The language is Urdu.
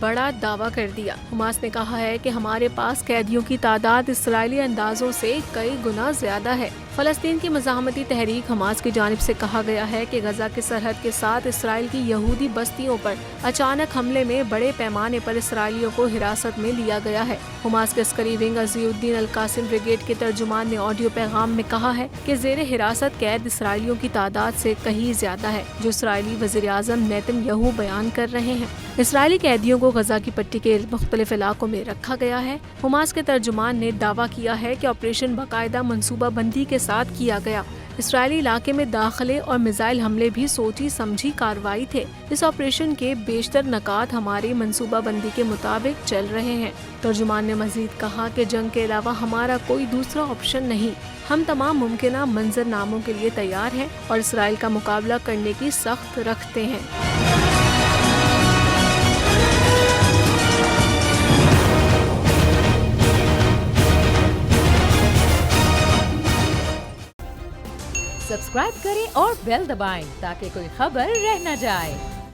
بڑا دعویٰ کر دیا۔ حماس نے کہا ہے کہ ہمارے پاس قیدیوں کی تعداد اسرائیلی اندازوں سے کئی گنا زیادہ ہے۔ فلسطین کی مزاحمتی تحریک حماس کی جانب سے کہا گیا ہے کہ غزہ کی سرحد کے ساتھ اسرائیل کی یہودی بستیوں پر اچانک حملے میں بڑے پیمانے پر اسرائیلیوں کو حراست میں لیا گیا ہے۔ حماس کے عسکری ونگ عزی الدین القاسم بریگیڈ کے ترجمان نے آڈیو پیغام میں کہا ہے کہ زیر حراست قید اسرائیلیوں کی تعداد سے کہیں زیادہ ہے، جو اسرائیلی وزیر اعظم نیتن یاہو بیان کر رہے ہیں۔ اسرائیلی قیدیوں کو غزہ کی پٹی کے مختلف علاقوں میں رکھا گیا ہے۔ حماس کے ترجمان نے دعویٰ کیا ہے کہ آپریشن باقاعدہ منصوبہ بندی کے ساتھ کیا گیا۔ اسرائیلی علاقے میں داخلے اور میزائل حملے بھی سوچی سمجھی کارروائی تھے۔ اس آپریشن کے بیشتر نکات ہماری منصوبہ بندی کے مطابق چل رہے ہیں۔ ترجمان نے مزید کہا کہ جنگ کے علاوہ ہمارا کوئی دوسرا آپشن نہیں۔ ہم تمام ممکنہ منظرناموں کے لیے تیار ہیں اور اسرائیل کا مقابلہ کرنے کی سخت رکھتے ہیں۔ سبسکرائب کریں اور بیل دبائیں تاکہ کوئی خبر رہ نہ جائے۔